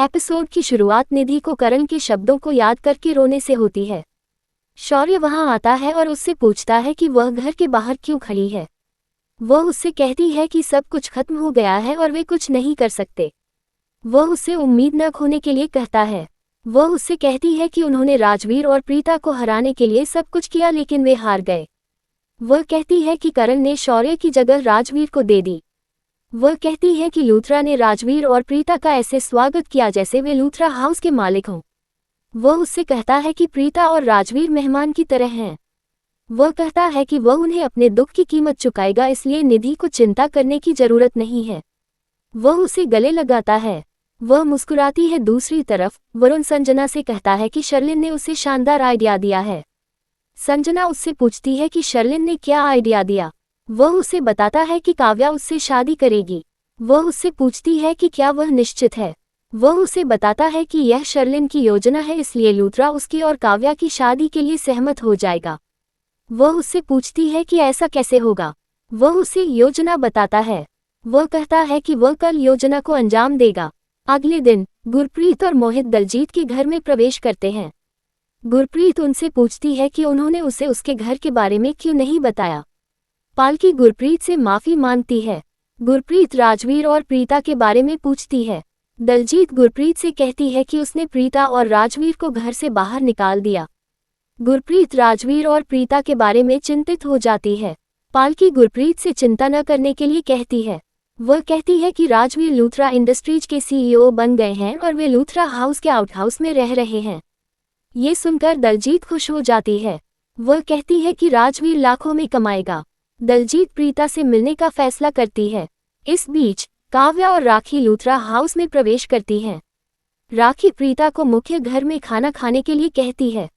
Episode की शुरुआत निधि को करण के शब्दों को याद करके रोने से होती है। शौर्य वहां आता है और उससे पूछता है कि वह घर के बाहर क्यों खड़ी है। वह उससे कहती है कि सब कुछ खत्म हो गया है और वे कुछ नहीं कर सकते। वह उससे उम्मीद न खोने के लिए कहता है। वह उससे कहती है कि उन्होंने राजवीर और प्रीता को हराने के लिए सब कुछ किया लेकिन वे हार गए। वह कहती है कि करण ने शौर्य की जगह राजवीर को दे दी। वह कहती है कि लूथरा ने राजवीर और प्रीता का ऐसे स्वागत किया जैसे वे लूथरा हाउस के मालिक हों। वह उससे कहता है कि प्रीता और राजवीर मेहमान की तरह हैं। वह कहता है कि वह उन्हें अपने दुख की कीमत चुकाएगा, इसलिए निधि को चिंता करने की जरूरत नहीं है। वह उसे गले लगाता है। वह मुस्कुराती है। दूसरी तरफ वरुण संजना से कहता है कि शर्लिन ने उसे शानदार आइडिया दिया है। संजना उससे पूछती है कि शर्लिन ने क्या आइडिया दिया। वह उसे बताता है कि काव्या उससे शादी करेगी। वह उससे पूछती है कि क्या वह निश्चित है। वह उसे बताता है कि यह शर्लिन की योजना है, इसलिए लूथरा उसकी और काव्या की शादी के लिए सहमत हो जाएगा। वह उससे पूछती है कि ऐसा कैसे होगा। वह उसे योजना बताता है। वह कहता है कि वह कल योजना को अंजाम देगा। अगले दिन गुरप्रीत और मोहित दलजीत के घर में प्रवेश करते हैं। गुरप्रीत उनसे पूछती है कि उन्होंने उसे उसके घर के बारे में क्यों नहीं बताया। पालकी गुरप्रीत से माफी मांगती है। गुरप्रीत राजवीर और प्रीता के बारे में पूछती है। दलजीत गुरप्रीत से कहती है कि उसने प्रीता और राजवीर को घर से बाहर निकाल दिया। गुरप्रीत राजवीर और प्रीता के बारे में चिंतित हो जाती है। पालकी गुरप्रीत से चिंता न करने के लिए कहती है। वह कहती है कि राजवीर लूथरा इंडस्ट्रीज के सीईओ बन गए हैं और वे लूथरा हाउस के आउटहाउस में रह रहे हैं। ये सुनकर दलजीत खुश हो जाती है। वह कहती है कि राजवीर लाखों में कमाएगा। दलजीत प्रीता से मिलने का फैसला करती है। इस बीच काव्या और राखी लूथरा हाउस में प्रवेश करती हैं। राखी प्रीता को मुख्य घर में खाना खाने के लिए कहती है।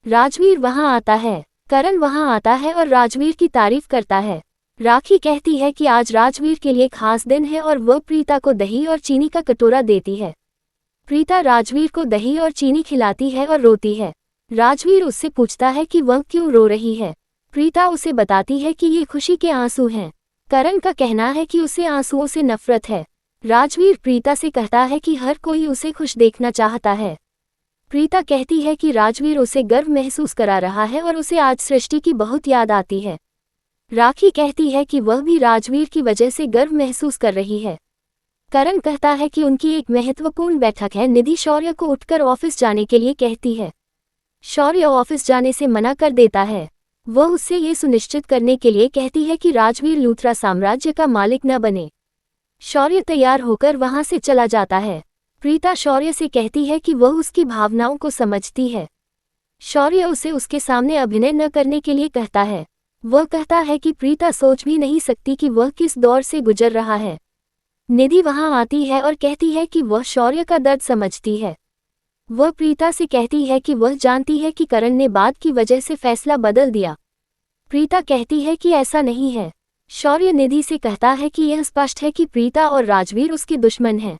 राजवीर वहां आता है। करण वहां आता है और राजवीर की तारीफ करता है। राखी कहती है कि आज राजवीर के लिए खास दिन है और वह प्रीता को दही और चीनी का कटोरा देती है। प्रीता राजवीर को दही और चीनी खिलाती है और रोती है। राजवीर उससे पूछता है कि वह क्यों रो रही है। प्रीता उसे बताती है कि ये खुशी के आंसू हैं। करण का कहना है कि उसे आंसुओं से नफरत है। राजवीर प्रीता से कहता है कि हर कोई उसे खुश देखना चाहता है। प्रीता कहती है कि राजवीर उसे गर्व महसूस करा रहा है और उसे आज सृष्टि की बहुत याद आती है। राखी कहती है कि वह भी राजवीर की वजह से गर्व महसूस कर रही है। करण कहता है कि उनकी एक महत्वपूर्ण बैठक है। निधि शौर्य को उठकर ऑफिस जाने के लिए कहती है। शौर्य ऑफिस जाने से मना कर देता है। वह उससे ये सुनिश्चित करने के लिए कहती है कि राजवीर लूथरा साम्राज्य का मालिक न बने। शौर्य तैयार होकर वहां से चला जाता है। प्रीता शौर्य से कहती है कि वह उसकी भावनाओं को समझती है। शौर्य उसे उसके सामने अभिनय न करने के लिए कहता है। वह कहता है कि प्रीता सोच भी नहीं सकती कि वह किस दौर से गुजर रहा है। निधि वहां आती है और कहती है कि वह शौर्य का दर्द समझती है। वह प्रीता से कहती है कि वह जानती है कि करण ने बाद की वजह से फैसला बदल दिया। प्रीता कहती है कि ऐसा नहीं है। शौर्य निधि से कहता है कि यह स्पष्ट है कि प्रीता और राजवीर उसके दुश्मन हैं।